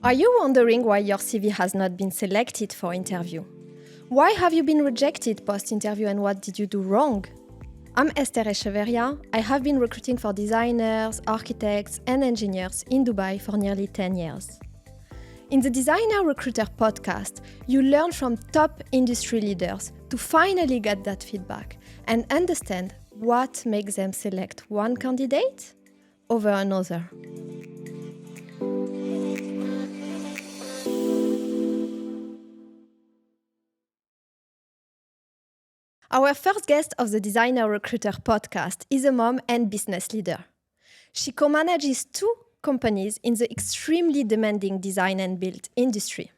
Are you wondering why your CV has not been selected for interview? Why have you been rejected post-interview and what did you do wrong? I'm Esther Echeverria. I have been recruiting for designers, architects and engineers in Dubai for nearly 10 years. In the Designer Recruiter podcast, you learn from top industry leaders to finally get that feedback and understand what makes them select one candidate over another. Our first guest of the Designer Recruiter podcast is a mom and business leader. She co-manages 2 companies in the extremely demanding design and build industry.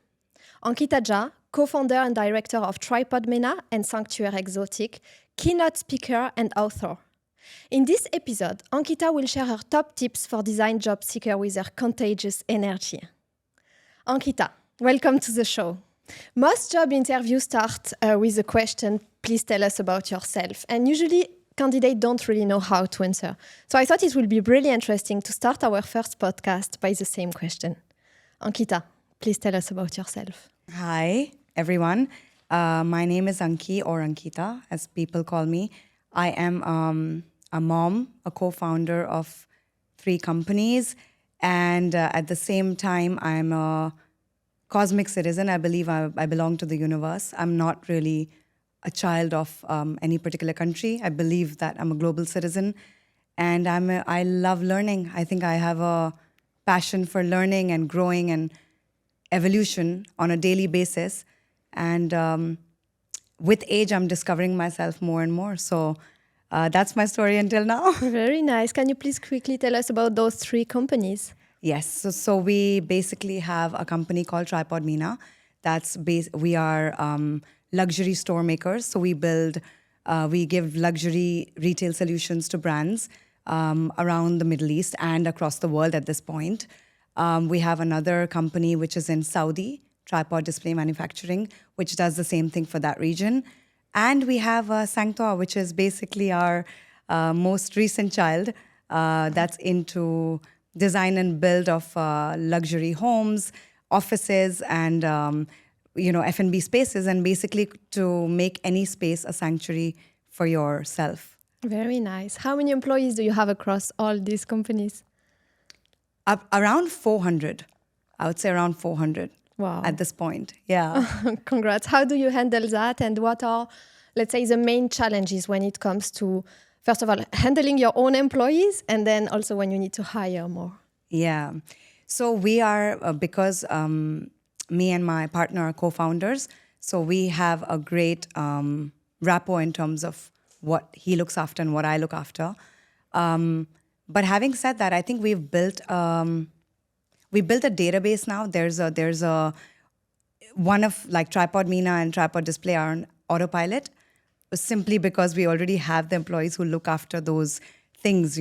Ankita Jha, co-founder and director of Tripod Mena and Sanctuary Exotic, keynote speaker and author. In this episode, Ankita will share her top tips for design job seeker with her contagious energy. Ankita, welcome to the show. Most job interviews start with the question, please tell us about yourself. And usually, candidates don't really know how to answer. So I thought it would be really interesting to start our first podcast by the same question. Ankita, please tell us about yourself. Hi, everyone. My name is Anki or Ankita, as people call me. I am a mom, a co-founder of 3 companies. And at the same time, I'm a cosmic citizen. I believe I belong to the universe. I'm not really a child of any particular country. I believe that I'm a global citizen, and I love learning. I think I have a passion for learning and growing and evolution on a daily basis. And with age, I'm discovering myself more and more. So that's my story until now. Very nice. Can you please quickly tell us about those 3 companies? Yes. So we basically have a company called Tripod Mena. We are luxury store makers. So we give luxury retail solutions to brands around the Middle East and across the world at this point. We have another company which is in Saudi, Tripod Display Manufacturing, which does the same thing for that region. And we have Sanctua, which is basically our most recent child that's into design and build of luxury homes, offices, and F&B spaces, and basically to make any space a sanctuary for yourself. Very nice. How many employees do you have across all these companies? Around 400. I would say around 400. Wow. At this point. Yeah. Congrats. How do you handle that? And what are, let's say, the main challenges when it comes to, first of all, handling your own employees, and then also when you need to hire more? Yeah. So we are, because me and my partner are co-founders, so we have a great rapport in terms of what he looks after and what I look after. But having said that, I think we built a database now. There's a one of like Tripod Mena and Tripod Display are on autopilot, simply because we already have the employees who look after those things,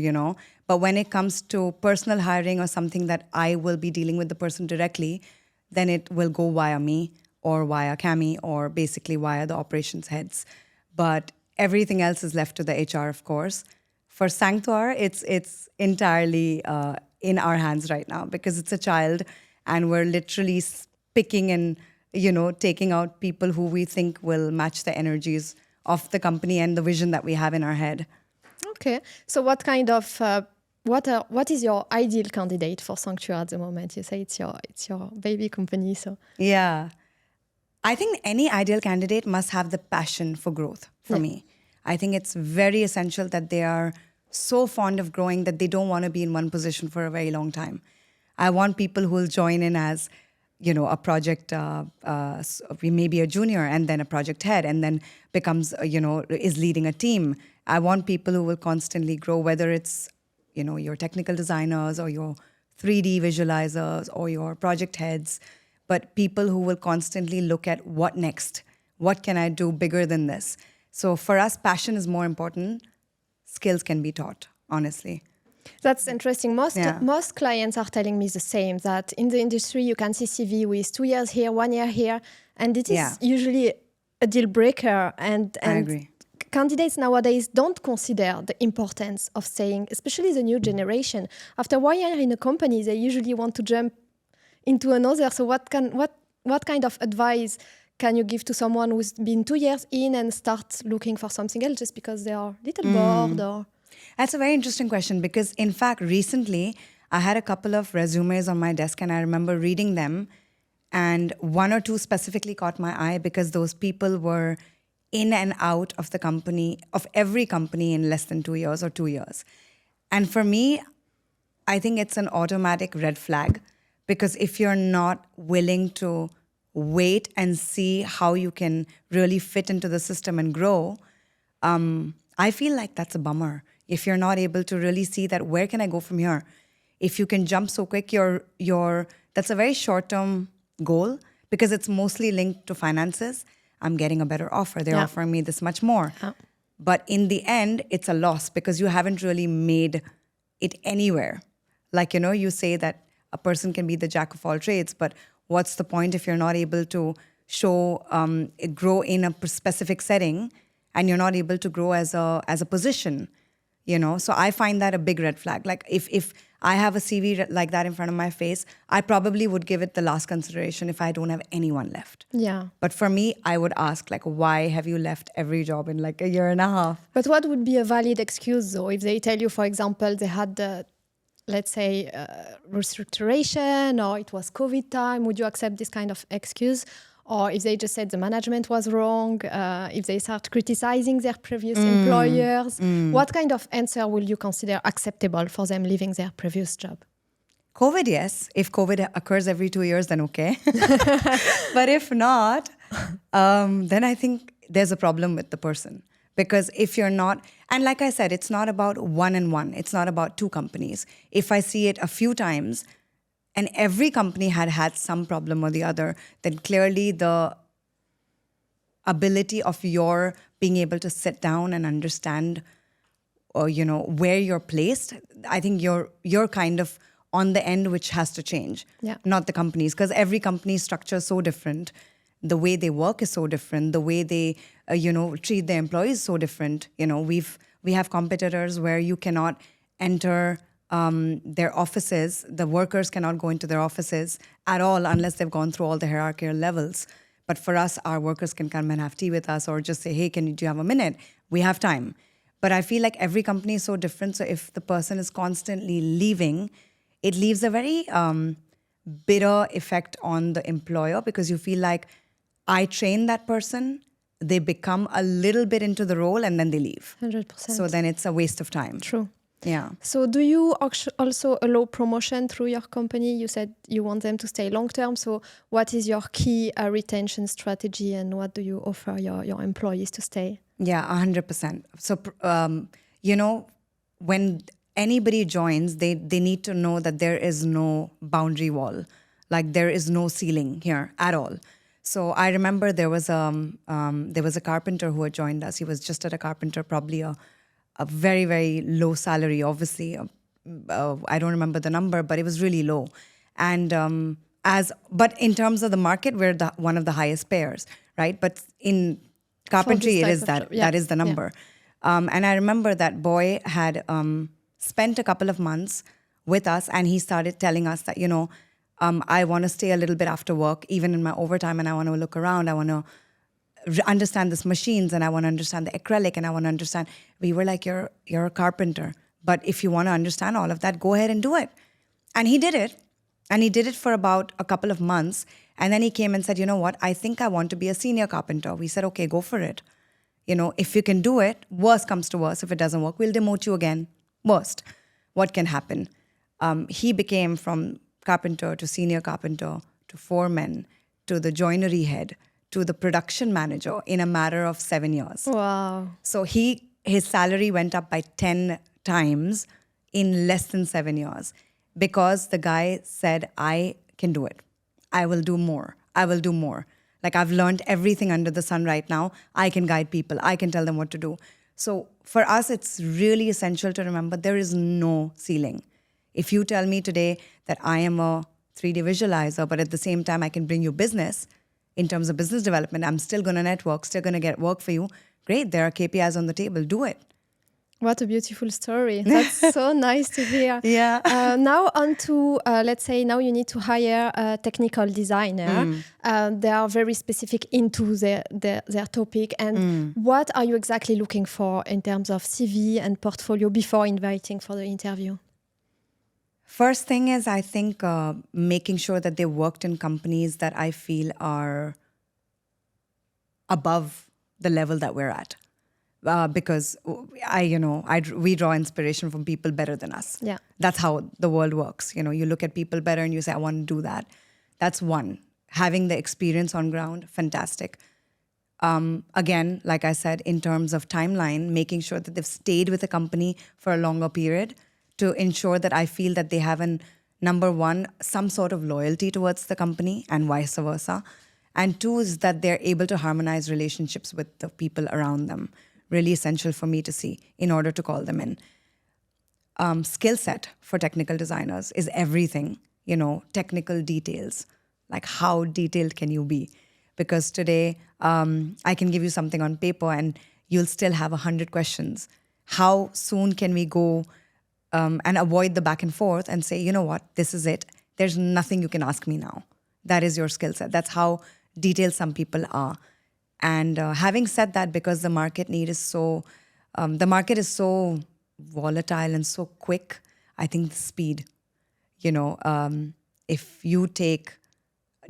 But when it comes to personal hiring or something that I will be dealing with the person directly, then it will go via me or via Cami or basically via the operations heads. But everything else is left to the HR, of course. For Sanctuary, it's entirely in our hands right now because it's a child, and we're literally picking and taking out people who we think will match the energies of the company and the vision that we have in our head. Okay. So what kind of what is your ideal candidate for Sanctuary at the moment? You say it's your baby company, so yeah. I think any ideal candidate must have the passion for growth for me. I think it's very essential that they are so fond of growing that they don't want to be in one position for a very long time. I want people who will join in as, a project, maybe a junior and then a project head and then becomes, is leading a team. I want people who will constantly grow, whether it's, your technical designers or your 3D visualizers or your project heads, but people who will constantly look at what next? What can I do bigger than this? So for us, passion is more important. Skills can be taught, honestly. That's interesting. Most clients are telling me the same, that in the industry you can see CV with 2 years here, 1 year here, and it is usually a deal breaker. And I agree. Candidates nowadays don't consider the importance of staying, especially the new generation. After 1 year in a company, they usually want to jump into another. So what kind of advice can you give to someone who's been 2 years in and starts looking for something else just because they are a little bored? Or That's a very interesting question because, in fact, recently I had a couple of resumes on my desk and I remember reading them, and one or two specifically caught my eye because those people were in and out of the company, of every company, in less than 2 years or 2 years. And for me, I think it's an automatic red flag because if you're not willing to wait and see how you can really fit into the system and grow, I feel like that's a bummer. If you're not able to really see that, where can I go from here? If you can jump so quick, that's a very short-term goal because it's mostly linked to finances. I'm getting a better offer. They're offering me this much more. Yeah. But in the end, it's a loss because you haven't really made it anywhere. Like, you say that a person can be the jack of all trades, but what's the point if you're not able to grow in a specific setting and you're not able to grow as a position? So I find that a big red flag. Like if I have a CV like that in front of my face, I probably would give it the last consideration if I don't have anyone left. Yeah. But for me, I would ask, like, why have you left every job in like a year and a half? But what would be a valid excuse though? If they tell you, for example, they had let's say restructuration or it was COVID time, would you accept this kind of excuse? Or if they just said the management was wrong, if they start criticizing their previous employers, what kind of answer will you consider acceptable for them leaving their previous job? COVID, yes. If COVID occurs every 2 years, then okay. But if not, then I think there's a problem with the person. Because if you're not, and like I said, it's not about one and one. It's not about two companies. If I see it a few times, and every company had some problem or the other, then clearly the ability of your being able to sit down and understand, where you're placed, I think you're kind of on the end, which has to change, not the companies, because every company structure is so different. The way they work is so different. The way they, treat their employees is so different. We have competitors where you cannot enter their offices. The workers cannot go into their offices at all unless they've gone through all the hierarchical levels. But for us, our workers can come and have tea with us or just say, hey, do you have a minute? We have time. But I feel like every company is so different. So if the person is constantly leaving, it leaves a very bitter effect on the employer because you feel like I train that person, they become a little bit into the role and then they leave. 100%. So then it's a waste of time. True. Yeah. So do you also allow promotion through your company? You said you want them to stay long term. So what is your key retention strategy and what do you offer your employees to stay? Yeah, 100%. So, when anybody joins, they need to know that there is no boundary wall. Like there is no ceiling here at all. So I remember there was a carpenter who had joined us. He was just at a carpenter, probably a very, very low salary, obviously. I don't remember the number, but it was really low. And but in terms of the market, we're one of the highest payers, right? But in carpentry, it is that is the number. Yeah. And I remember that boy had spent a couple of months with us, and he started telling us that, I want to stay a little bit after work, even in my overtime, and I want to look around. I want to understand these machines, and I want to understand the acrylic, and I want to understand. We were like, you're a carpenter, but if you want to understand all of that, go ahead and do it. And he did it, and he did it for about a couple of months, and then he came and said, you know what, I think I want to be a senior carpenter. We said, okay, go for it. If you can do it, worst comes to worst. If it doesn't work, we'll demote you again. Worst, what can happen? He became from carpenter to senior carpenter to foreman to the joinery head to the production manager in a matter of 7 years. Wow. So his salary went up by 10 times in less than 7 years because the guy said, I can do it. I will do more. I will do more. Like I've learned everything under the sun right now. I can guide people. I can tell them what to do. So for us, it's really essential to remember there is no ceiling. If you tell me today that I am a 3D visualizer, but at the same time I can bring you business in terms of business development, I'm still going to network, still going to get work for you. Great, there are KPIs on the table. Do it. What a beautiful story. That's so nice to hear. Yeah. Now on to, let's say now you need to hire a technical designer. They are very specific into their topic. And what are you exactly looking for in terms of CV and portfolio before inviting for the interview? First thing is, I think making sure that they worked in companies that I feel are above the level that we're at. Because we draw inspiration from people better than us. Yeah. That's how the world works. You look at people better and you say, I want to do that. That's one. Having the experience on ground, fantastic. Again, like I said, in terms of timeline, making sure that they've stayed with a company for a longer period to ensure that I feel that they have number one, some sort of loyalty towards the company and vice versa. And two is that they're able to harmonize relationships with the people around them. Really essential for me to see in order to call them in. Skill set for technical designers is everything, technical details. Like how detailed can you be? Because today I can give you something on paper and you'll still have 100 questions. How soon can we go and avoid the back and forth and say, you know what, this is it. There's nothing you can ask me now. That is your skill set. That's how detailed some people are. And having said that, because the market is so volatile and so quick, I think the speed, if you take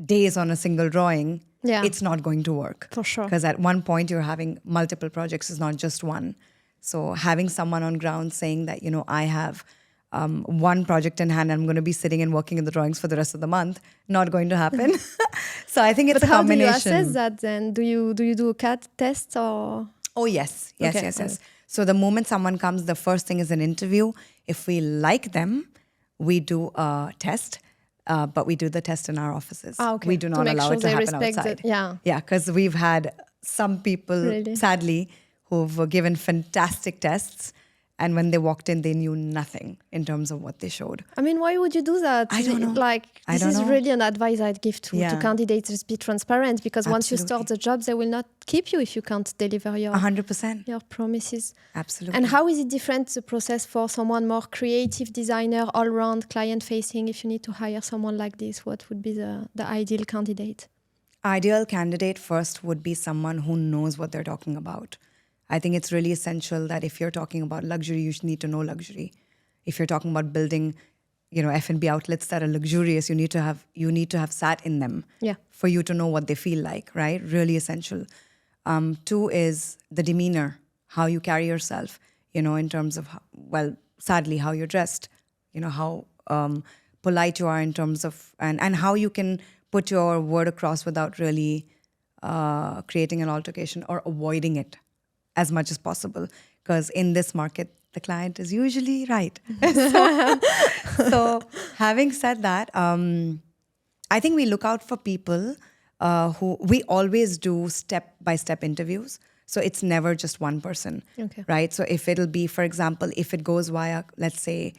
days on a single drawing, it's not going to work. For sure. Because at one point you're having multiple projects, it's not just one. So having someone on ground saying that, I have one project in hand and I'm going to be sitting and working in the drawings for the rest of the month, not going to happen. So I think it's a combination. But how do you assess that then? Do you do CAD tests or? Oh, yes. Yes. So the moment someone comes, the first thing is an interview. If we like them, we do a test, but we do the test in our offices. Okay. We do not allow it to happen outside. Yeah, because we've had some people, sadly, who've given fantastic tests. And when they walked in, they knew nothing in terms of what they showed. I mean, why would you do that? I don't know. This is really an advice I'd give to candidates: just be transparent, because once you start the job, they will not keep you if you can't deliver your 100% your promises. Absolutely. And how is it different, the process, for someone more creative designer, all-round client-facing? If you need to hire someone like this, what would be the ideal candidate? Ideal candidate first would be someone who knows what they're talking about. I think it's really essential that if you're talking about luxury, you need to know luxury. If you're talking about building, F&B outlets that are luxurious, you need to have sat in them for you to know what they feel like, right? Really essential. Two is the demeanor, how you carry yourself, in terms of, sadly, how you're dressed, how polite you are in terms of, and how you can put your word across without really creating an altercation or avoiding it as much as possible, because in this market, the client is usually right. So having said that, I think we look out for people who we always do step-by-step interviews. So it's never just one person, right? So if it'll be, for example, if it goes via, let's say,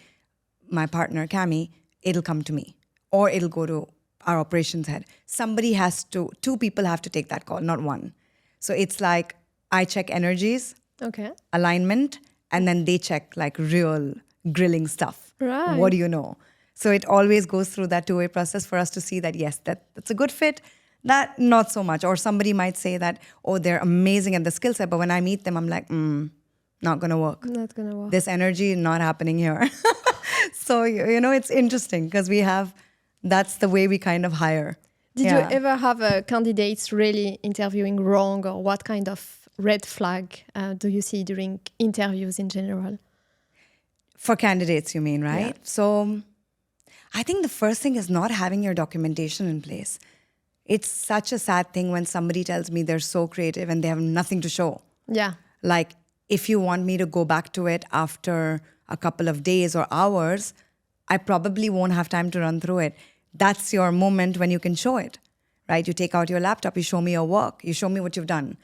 my partner, Cami, it'll come to me, or it'll go to our operations head. Two people have to take that call, not one. So it's like, I check energies, alignment, and then they check like real grilling stuff. Right. What do you know? So it always goes through that two-way process for us to see that, yes, that's a good fit, that not so much. Or somebody might say that, oh, they're amazing at the skill set, but when I meet them, I'm like, not going to work. Not going to work. This energy not happening here. So, it's interesting because that's the way we kind of hire. Did you ever have candidates really interviewing wrong, or what kind of red flag do you see during interviews in general? For candidates, you mean, right? Yeah. So I think the first thing is not having your documentation in place. It's such a sad thing when somebody tells me they're so creative and they have nothing to show. Yeah. Like, if you want me to go back to it after a couple of days or hours, I probably won't have time to run through it. That's your moment when you can show it, right? You take out your laptop, you show me your work, you show me what you've done.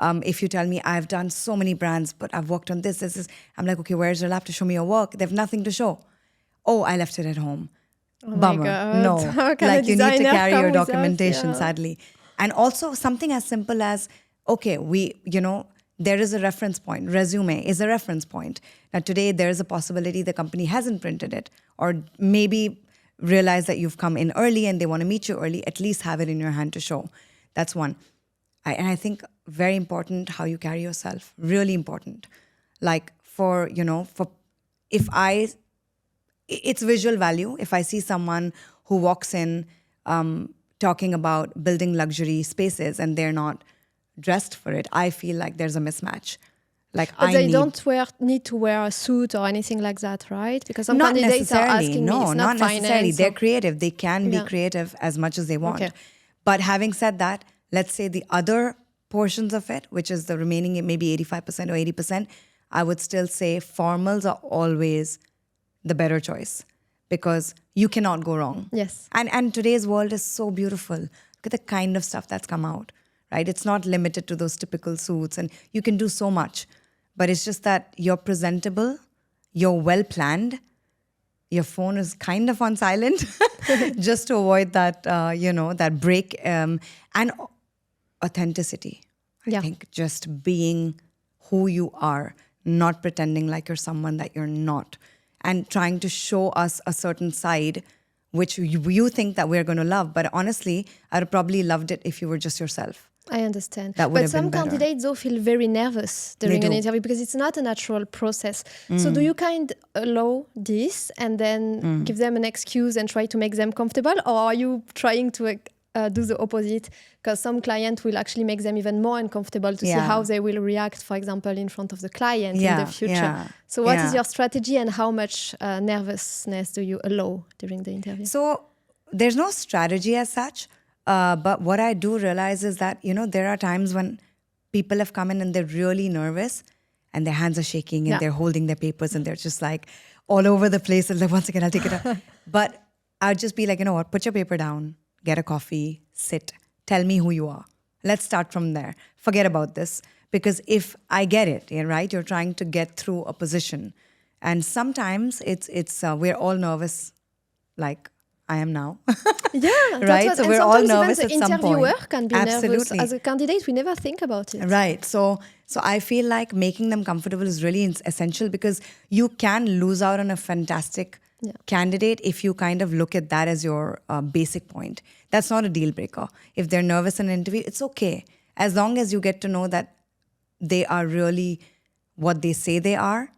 If you tell me, I've done so many brands, but I've worked on this, I'm like, okay, where's your laptop? Show me your work. They have nothing to show. Oh, I left it at home. Oh Bummer. My God. No, like you need to carry your documentation, that? Yeah. sadly. And also something as simple as, okay, there is a reference point. Resume is a reference point. Now, today, there is a possibility the company hasn't printed it, or maybe realize that you've come in early and they want to meet you early. At least have it in your hand to show. That's one. And I think very important how you carry yourself. Really important. Like it's visual value. If I see someone who walks in talking about building luxury spaces and they're not dressed for it, I feel like there's a mismatch. Like, but they don't need to wear a suit or anything like that, right? Because some not candidates are asking no, me, it's not necessarily. finance. They're creative. They can be creative as much as they want. Okay. But having said that, let's say the other portions of it, which is the remaining maybe 85% or 80%, I would still say formals are always the better choice because you cannot go wrong. Yes. And today's world is so beautiful. Look at the kind of stuff that's come out, right? It's not limited to those typical suits and you can do so much. But it's just that you're presentable, you're well planned, your phone is kind of on silent just to avoid that, that break and authenticity. I think just being who you are, not pretending like you're someone that you're not, and trying to show us a certain side which you think that we're going to love. But honestly, I'd have probably loved it if you were just yourself. I understand. That would but have some been better. candidates, though, feel very nervous during an interview because it's not a natural process. So do you allow this and then give them an excuse and try to make them comfortable? Or are you trying to do the opposite? Because some client will actually make them even more uncomfortable to see how they will react, for example, in front of the client in the future. Yeah, so what is your strategy and how much nervousness do you allow during the interview? So there's no strategy as such. But what I do realize is that, there are times when people have come in and they're really nervous and their hands are shaking and they're holding their papers and they're just like all over the place. And like, once again, I'll take it out. But I'll just be like, you know what, put your paper down, get a coffee, sit, tell me who you are. Let's start from there. Forget about this. Because if I get it, right, you're trying to get through a position. And sometimes it's we're all nervous, like I am now. Right? So we're all nervous at some point. The interviewer can be nervous. Absolutely. As a candidate, we never think about it. Right. So I feel like making them comfortable is really essential because you can lose out on a fantastic candidate if you kind of look at that as your basic point. That's not a deal breaker. If they're nervous in an interview, it's okay. As long as you get to know that they are really what they say they are.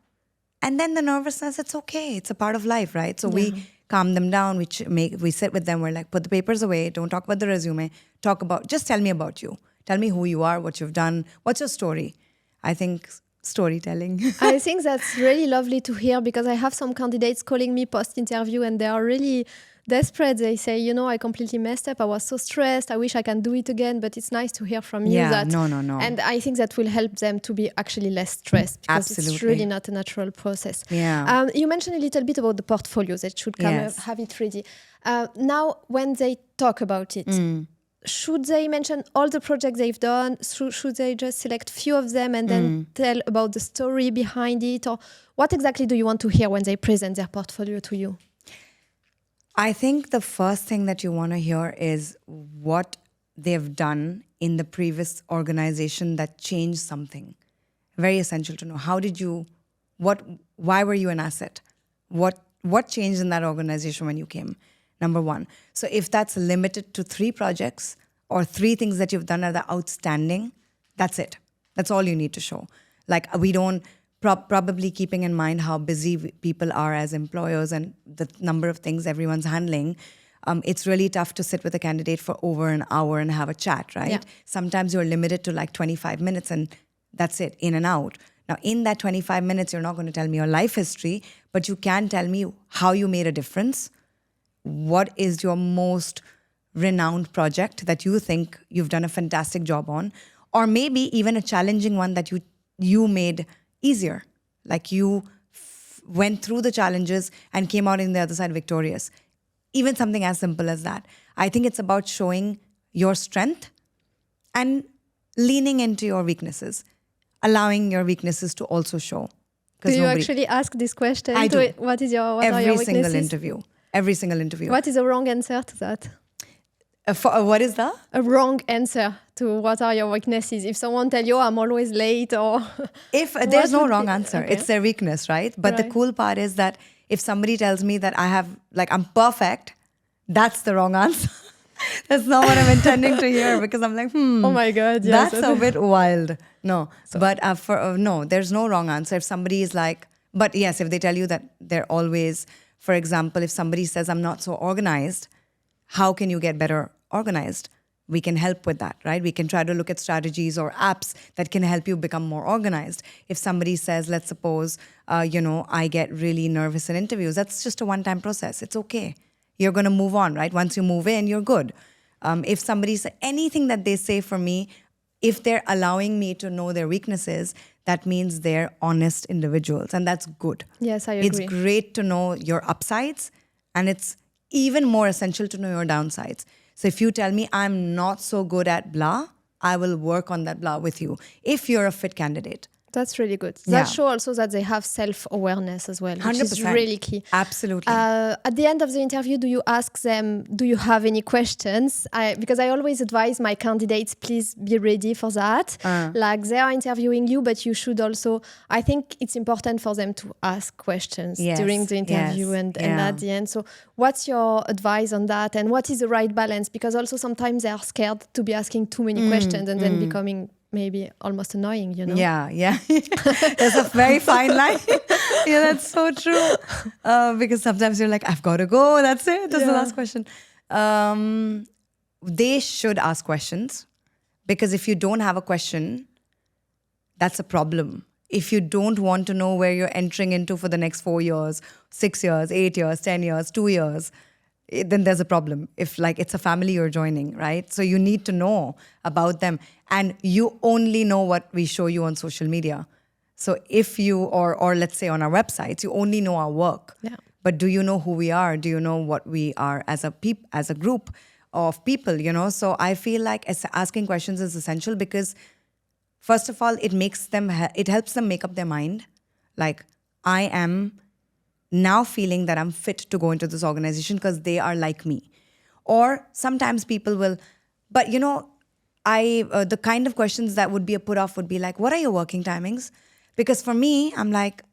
And then the nervousness, it's okay. It's a part of life, right? So we calm them down. We sit with them. We're like, put the papers away. Don't talk about the resume. Just tell me about you. Tell me who you are, what you've done. What's your story? I think storytelling. I think that's really lovely to hear because I have some candidates calling me post-interview and they are really desperate. They say, I completely messed up. I was so stressed. I wish I can do it again. But it's nice to hear from you that. No. And I think that will help them to be actually less stressed because it's really not a natural process. Yeah. You mentioned a little bit about the portfolio that should have it ready. Now, when they talk about it, should they mention all the projects they've done? Should they just select few of them and then tell about the story behind it? Or what exactly do you want to hear when they present their portfolio to you? I think the first thing that you want to hear is what they've done in the previous organization that changed something. Very essential to know. Why were you an asset? What changed in that organization when you came? Number one. So if that's limited to 3 projects or 3 things that you've done that are outstanding, that's it. That's all you need to show. Like we don't, probably keeping in mind how busy people are as employers and the number of things everyone's handling, it's really tough to sit with a candidate for over an hour and have a chat, right? Yeah. Sometimes you're limited to like 25 minutes and that's it, in and out. Now, in that 25 minutes, you're not going to tell me your life history, but you can tell me how you made a difference. What is your most renowned project that you think you've done a fantastic job on? Or maybe even a challenging one that you made easier. Like you went through the challenges and came out in the other side victorious. Even something as simple as that. I think it's about showing your strength and leaning into your weaknesses. Allowing your weaknesses to also show. Do you actually ask this question? I do. What are your weaknesses? Every single interview. What is the wrong answer to that? What is that? A wrong answer to what are your weaknesses. If someone tell you, I'm always late, or If there's no would wrong be- answer, okay. it's their weakness, right? But the Right. cool part is that if somebody tells me that I'm perfect, that's the wrong answer. That's not what I'm intending to hear, because I'm like, Oh my God, yes. that's a bit wild. No, but no, there's no wrong answer. If somebody is like, but yes, if they tell you that they're always, for example, if somebody says, I'm not so organized, how can you get better organized? We can help with that, right? We can try to look at strategies or apps that can help you become more organized. If somebody says, let's suppose, I get really nervous in interviews, that's just a one-time process. It's okay. You're going to move on, right? Once you move in, you're good. If somebody says anything that they say for me, if they're allowing me to know their weaknesses, that means they're honest individuals, and that's good. Yes, I It's agree. great to know your upsides, and it's even more essential to know your downsides. So if you tell me I'm not so good at blah, I will work on that blah with you if you're a fit candidate. That's really good. Yeah. That shows also that they have self-awareness as well, which is 100%. really key. Absolutely. At the end of the interview, do you ask them, do you have any questions? Because I always advise my candidates, please be ready for that. Like they are interviewing you, but you should also, I think it's important for them to ask questions Yes, during the interview yes, and yeah. at the end. So what's your advice on that? And what is the right balance? Because also sometimes they are scared to be asking too many questions and then becoming maybe almost annoying, you know? Yeah. There's a very fine line. Yeah, that's so true. Because sometimes you're like, I've got to go. That's it. That's the last question. They should ask questions, because if you don't have a question, that's a problem. If you don't want to know where you're entering into for the next 4 years, 6 years, 8 years, 10 years, 2 years, then there's a problem. If like it's a family you're joining, right? So you need to know about them, and you only know what we show you on social media. So if you, or let's say on our websites, you only know our work. Yeah. But do you know who we are? Do you know what we are as a group of people, So I feel like asking questions is essential, because first of all, it helps them make up their mind. Like, I am now feeling that I'm fit to go into this organization because they are like me. Or sometimes people will, but the kind of questions that would be a put off would be like, what are your working timings? Because for me, I'm like,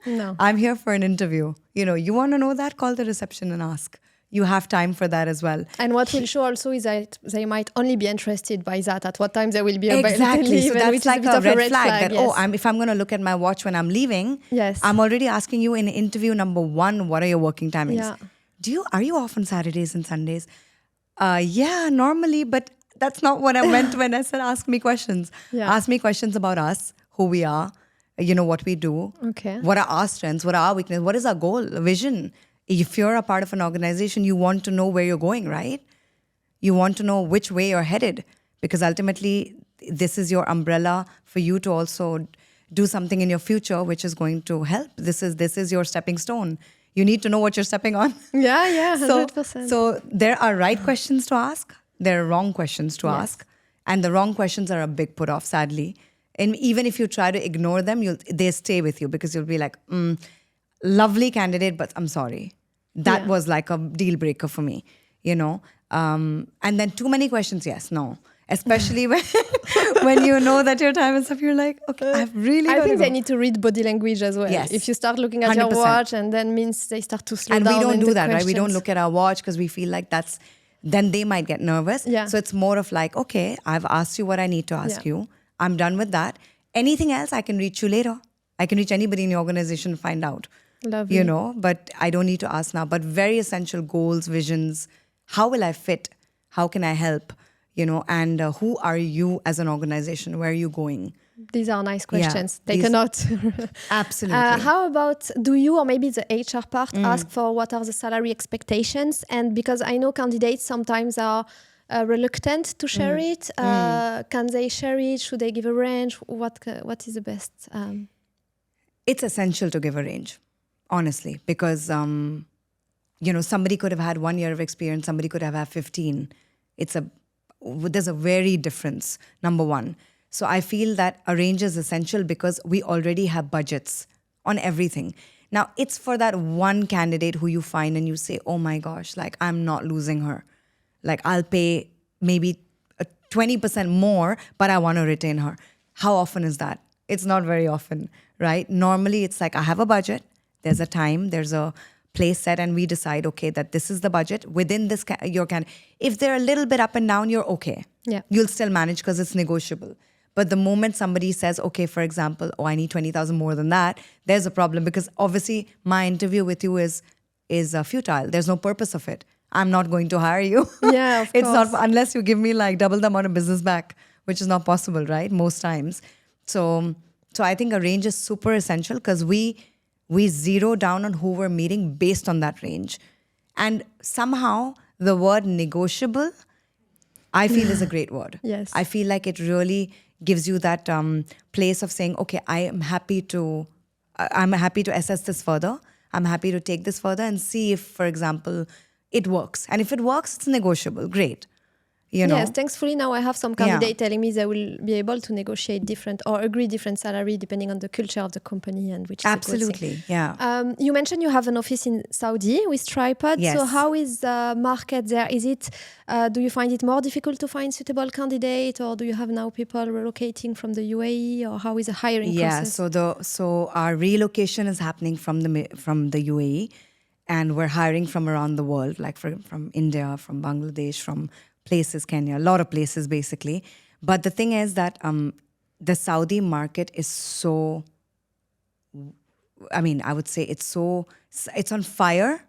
No. I'm here for an interview. You want to know that? Call the reception and ask. You have time for that as well. And what will show also is that they might only be interested by that, at what time they will be able to Exactly. leave, So and that's which like is a bit a of red flag that, yes. if I'm going to look at my watch when I'm leaving, Yes. I'm already asking you in interview number 1, what are your working timings? Yeah. Are you off on Saturdays and Sundays? Yeah, normally, but that's not what I meant when I said ask me questions. Yeah. Ask me questions about us, who we are, what we do. Okay. What are our strengths? What are our weaknesses? What is our goal, vision? If you're a part of an organization, you want to know where you're going, right? You want to know which way you're headed, because ultimately this is your umbrella for you to also do something in your future, which is going to help. This is your stepping stone. You need to know what you're stepping on. Yeah, 100%. So there are right questions to ask. There are wrong questions to ask. And the wrong questions are a big put off, sadly. And even if you try to ignore them, they stay with you, because you'll be like, lovely candidate, but I'm sorry. That was like a deal breaker for me, And then too many questions, yes, no. Especially when you know that your time is up, you're like, okay, I've really I got to think go. they need to read body language as well. Yes. If you start looking at your 100%. watch, and then means they start to slow And down. we don't in do the that, right? We don't questions. look at our watch because we feel like then they might get nervous. Yeah. So it's more of like, okay, I've asked you what I need to ask you. I'm done with that. Anything else, I can reach you later. I can reach anybody in your organization and find out. Lovely. But I don't need to ask now. But very essential goals, visions. How will I fit? How can I help? And who are you as an organization? Where are you going? These are nice questions. Yeah, Take a note. Absolutely. How about, do you, or maybe the HR part, ask for what are the salary expectations? And because I know candidates sometimes are reluctant to share it. Can they share it? Should they give a range? What is the best? It's essential to give a range, honestly, because somebody could have had 1 year of experience, somebody could have had 15. There's a very difference, number one. So I feel that a range is essential because we already have budgets on everything. Now, it's for that one candidate who you find and you say, oh my gosh, like I'm not losing her. Like I'll pay maybe 20% more, but I want to retain her. How often is that? It's not very often, right? Normally it's like I have a budget, there's a time, there's a place set, and we decide, okay, that this is the budget. Within this, if they're a little bit up and down, you're okay. Yeah. You'll still manage because it's negotiable. But the moment somebody says, okay, for example, oh, I need 20,000 more than that, there's a problem, because obviously my interview with you is futile. There's no purpose of it. I'm not going to hire you. Yeah, of It's course. not, unless you give me like double the amount of business back, which is not possible, right? Most times. So I think a range is super essential, because we zero down on who we're meeting based on that range. And somehow the word negotiable, I feel, is a great word. Yes. I feel like it really gives you that place of saying, okay, I'm happy to assess this further. I'm happy to take this further and see if, for example, it works. And if it works, it's negotiable. Great. You know? Yes, thankfully now I have some candidates telling me they will be able to negotiate different or agree different salary depending on the culture of the company, and which is a good thing. Absolutely. Yeah. You mentioned you have an office in Saudi with Tripod. Yes. So how is the market there? Is it? Do you find it more difficult to find suitable candidate, or do you have now people relocating from the UAE, or how is the hiring process? So our relocation is happening from the UAE, and we're hiring from around the world, like from India, from Bangladesh, from places, Kenya, a lot of places basically. But the thing is that the Saudi market is so, I would say it's on fire.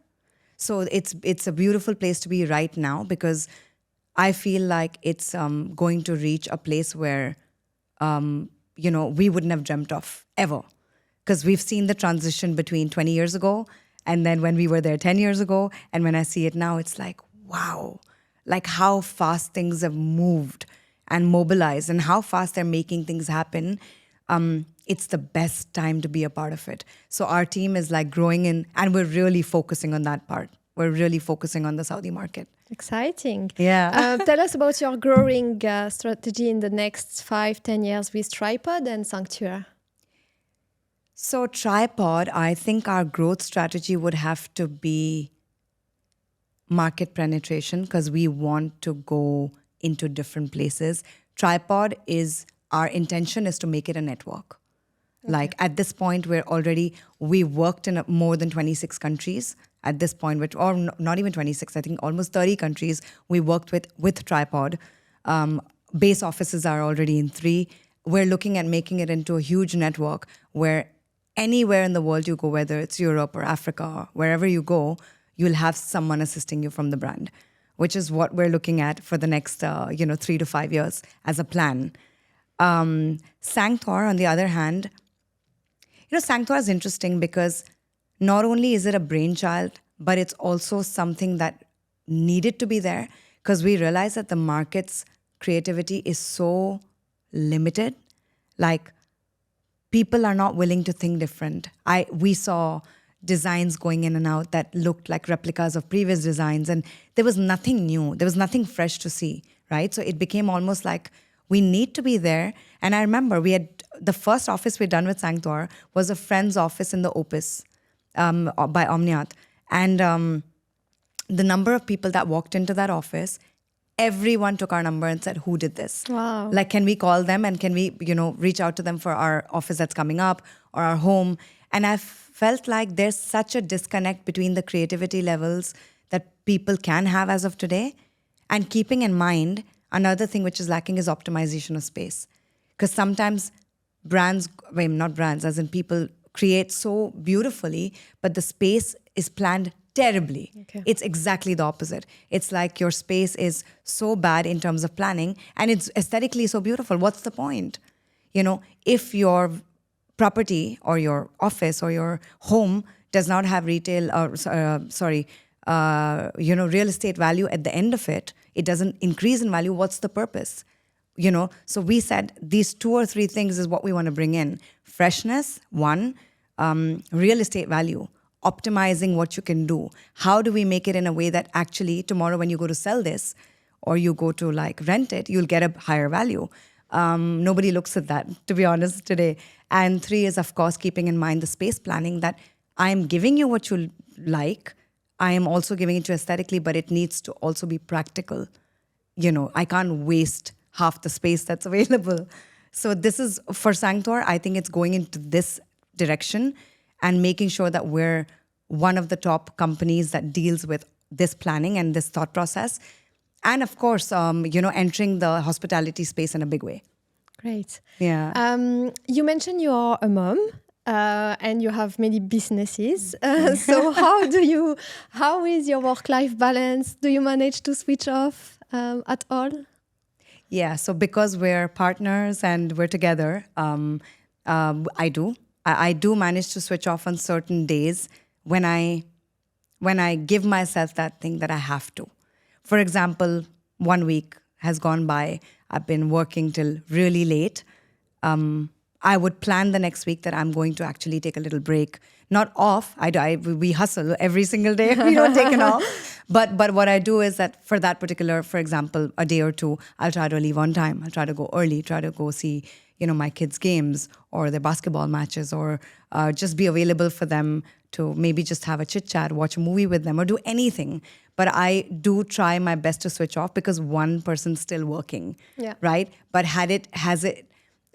So it's a beautiful place to be right now, because I feel like it's going to reach a place where, we wouldn't have dreamt of ever. Because we've seen the transition between 20 years ago and then when we were there 10 years ago. And when I see it now, it's like, wow. Like how fast things have moved and mobilized, and how fast they're making things happen. It's the best time to be a part of it. So our team is like growing in, and we're really focusing on that part. We're really focusing on the Saudi market. Exciting. Yeah. Tell us about your growing strategy in the next 5-10 years with Tripod and Sanctuary. So Tripod, I think our growth strategy would have to be market penetration, because we want to go into different places. Tripod our intention is to make it a network. Okay. Like at this point, we worked in more than 26 countries at this point, or not even 26, I think almost 30 countries we worked with Tripod. Base offices are already in 3. We're looking at making it into a huge network where anywhere in the world you go, whether it's Europe or Africa, wherever you go, you'll have someone assisting you from the brand, which is what we're looking at for the next 3 to 5 years as a plan. Sanctuary, on the other hand, Sanctuary is interesting because not only is it a brainchild, but it's also something that needed to be there, because we realized that the market's creativity is so limited. Like, people are not willing to think different. We saw designs going in and out that looked like replicas of previous designs, and there was nothing new. There was nothing fresh to see, right? So it became almost like we need to be there. And I remember the first office we'd done with Sanctuary was a friend's office in the Opus by Omniat. And the number of people that walked into that office, everyone took our number and said, who did this? Wow. Like, can we call them, and can we, reach out to them for our office that's coming up or our home? And I felt like there's such a disconnect between the creativity levels that people can have as of today, and keeping in mind another thing which is lacking is optimization of space. Because sometimes people create so beautifully, but the space is planned terribly. Okay. It's exactly the opposite. It's like your space is so bad in terms of planning, and it's aesthetically so beautiful. What's the point? If your property or your office or your home does not have real estate value at the end of it, it doesn't increase in value, what's the purpose? So we said these 2 or 3 things is what we want to bring in. Freshness, one, real estate value, optimizing what you can do. How do we make it in a way that actually tomorrow when you go to sell this or you go to like rent it, you'll get a higher value. Nobody looks at that, to be honest, today. And 3 is, of course, keeping in mind the space planning, that I'm giving you what you like. I am also giving it to aesthetically, but it needs to also be practical. I can't waste half the space that's available. So this is for Sanctor. I think it's going into this direction and making sure that we're one of the top companies that deals with this planning and this thought process. And of course, entering the hospitality space in a big way. Great. Yeah. You mentioned you are a mom and you have many businesses. So how is your work-life balance? Do you manage to switch off at all? Yeah, so because we're partners and we're together, I do. I do manage to switch off on certain days when I give myself that thing that I have to. For example, 1 week has gone by. I've been working till really late. I would plan the next week that I'm going to actually take a little break. Not off. We hustle every single day. We don't take it off. But what I do is that for that particular, for example, a day or two, I'll try to leave on time. I'll try to go early, try to go see, my kids' games or their basketball matches, or just be available for them to maybe just have a chit chat, watch a movie with them, or do anything. But I do try my best to switch off because one person's still working, right? But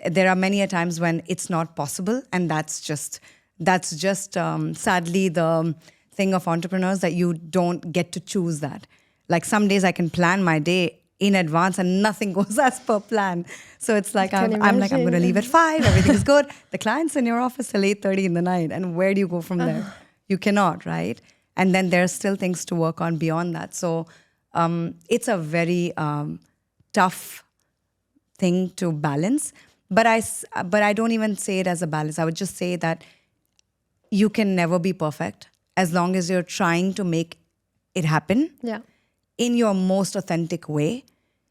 there are many a times when it's not possible, and that's just sadly the thing of entrepreneurs, that you don't get to choose that. Like some days I can plan my day in advance and nothing goes as per plan. So it's like I'm going to leave at 5, everything's good. The client's in your office till 8:30 in the night, and where do you go from there? You cannot, right? And then there's still things to work on beyond that. So it's a very tough thing to balance. But I don't even say it as a balance. I would just say that you can never be perfect as long as you're trying to make it happen in your most authentic way.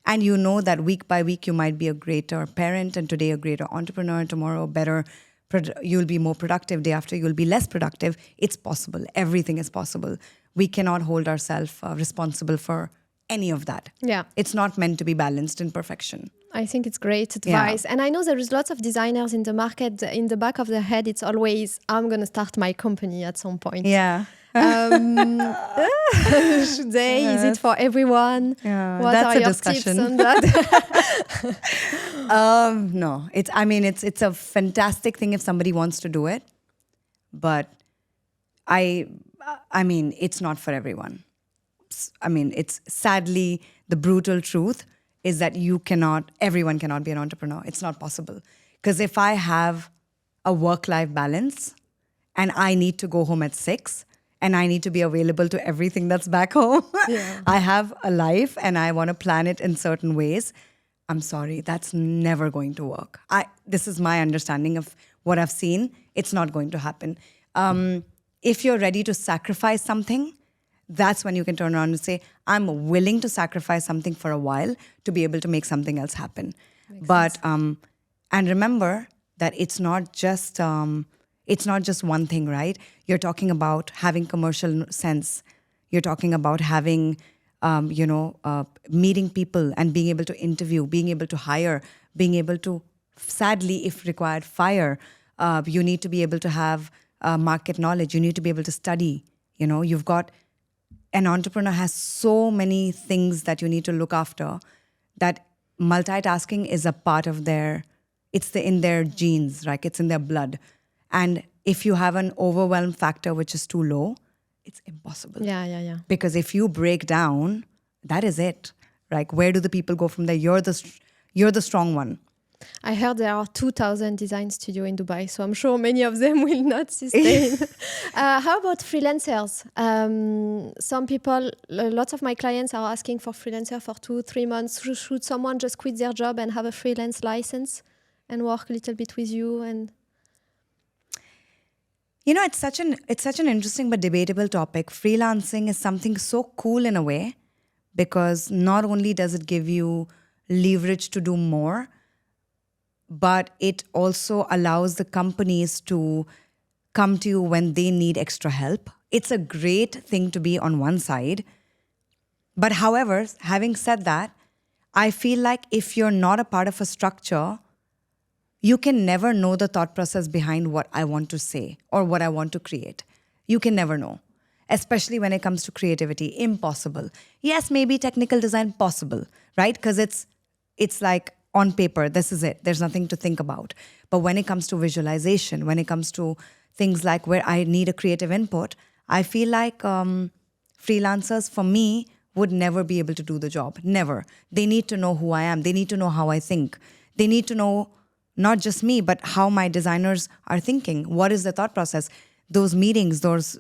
And you know that week by week you might be a greater parent, and today a greater entrepreneur, and tomorrow you'll be more productive, day after you'll be less productive. It's possible. Everything is possible. We cannot hold ourselves responsible for any of that. Yeah. It's not meant to be balanced in perfection. I think it's great advice. And I know there is lots of designers in the market. In the back of their head, it's always, I'm going to start my company at some point. Yeah. Should they? Is it for everyone? Yeah, what that's are a your discussion. tips on that? No, it's a fantastic thing if somebody wants to do it, but it's not for everyone. It's sadly the brutal truth is that everyone cannot be an entrepreneur. It's not possible. Because if I have a work-life balance and I need to go home at 6 and I need to be available to everything that's back home, I have a life and I want to plan it in certain ways. I'm sorry, that's never going to work. This is my understanding of what I've seen. It's not going to happen. If you're ready to sacrifice something, that's when you can turn around and say, I'm willing to sacrifice something for a while to be able to make something else happen. And remember that it's not just one thing, right? You're talking about having commercial sense. You're talking about having, meeting people and being able to interview, being able to hire, being able to, sadly, if required, fire. You need to be able to have market knowledge. You need to be able to study. An entrepreneur has so many things that you need to look after, that multitasking is a part of in their genes, right? It's in their blood. And if you have an overwhelm factor which is too low, it's impossible. Yeah. Because if you break down, that is it. Like, where do the people go from there? You're the strong one. I heard there are 2,000 design studios in Dubai, so I'm sure many of them will not sustain. How about freelancers? Some people, lots of my clients are asking for freelancer for 2-3 months. Should someone just quit their job and have a freelance license and work a little bit with you? And it's such an interesting but debatable topic. Freelancing is something so cool in a way, because not only does it give you leverage to do more, but it also allows the companies to come to you when they need extra help. It's a great thing to be on one side. But however, having said that, I feel like if you're not a part of a structure, you can never know the thought process behind what I want to say or what I want to create. You can never know. especially when it comes to creativity. Impossible. Yes, maybe technical design possible, right? Because it's like on paper, this is it. There's nothing to think about. But when it comes to visualization, when it comes to things like where I need a creative input, I feel like freelancers, for me, would never be able to do the job. Never. They need to know who I am. They need to know how I think. They need to know not just me, but how my designers are thinking. What is the thought process? Those meetings, those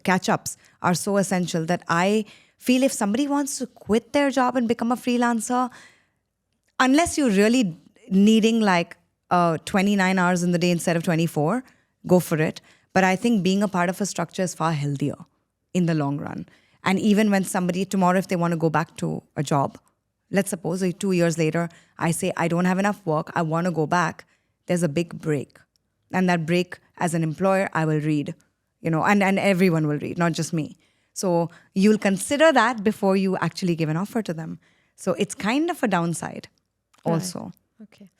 catch-ups are so essential that I feel if somebody wants to quit their job and become a freelancer, unless you're really needing like 29 hours in the day instead of 24, go for it. But I think being a part of a structure is far healthier in the long run. And even when somebody tomorrow, if they want to go back to a job, let's suppose 2 years later, I say, I don't have enough work, I want to go back, there's a big break. And that break, as an employer, I will read, and everyone will read, not just me. So you'll consider that before you actually give an offer to them. So it's kind of a downside also. Right. Okay.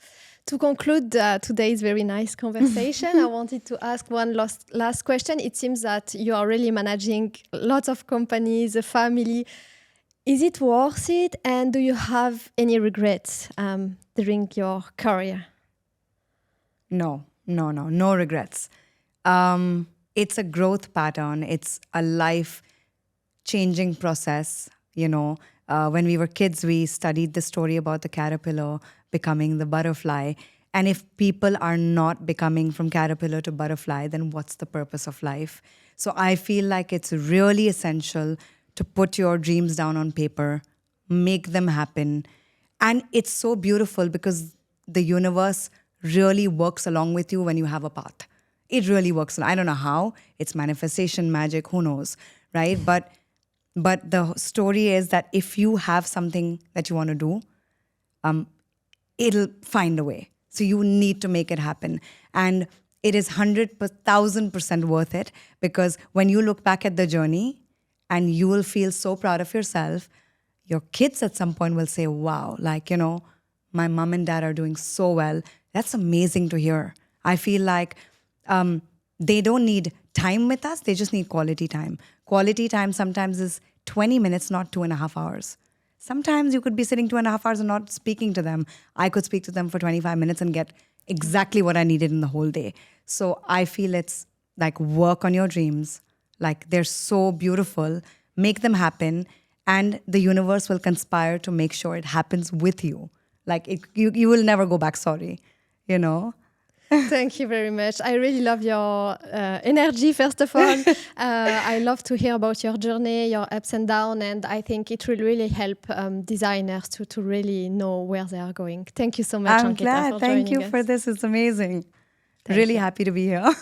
To conclude today's very nice conversation, I wanted to ask one last question. It seems that you are really managing lots of companies, a family. Is it worth it? And do you have any regrets during your career? No regrets. It's a growth pattern. It's a life-changing process. When we were kids, we studied the story about the caterpillar becoming the butterfly. And if people are not becoming from caterpillar to butterfly, then what's the purpose of life? So I feel like it's really essential to put your dreams down on paper, make them happen. And it's so beautiful because the universe really works along with you when you have a path. It really works. I don't know how. It's manifestation, magic, who knows, right? But the story is that if you have something that you want to do, it'll find a way. So you need to make it happen. And it is 1,000% worth it, because when you look back at the journey and you will feel so proud of yourself, your kids at some point will say, wow, my mom and dad are doing so well. That's amazing to hear. I feel like they don't need time with us. They just need quality time. Quality time sometimes is 20 minutes, not 2.5 hours. Sometimes you could be sitting 2.5 hours and not speaking to them. I could speak to them for 25 minutes and get exactly what I needed in the whole day. So I feel it's like work on your dreams. Like they're so beautiful. Make them happen. And the universe will conspire to make sure it happens with you. Like you will never go back sorry, Thank you very much. I really love your energy, first of all. I love to hear about your journey, your ups and downs, and I think it will really help designers to really know where they are going. Thank you so much, I'm Ankita, glad. for Thank joining you us. for this. It's amazing. Thank Really you. happy to be here.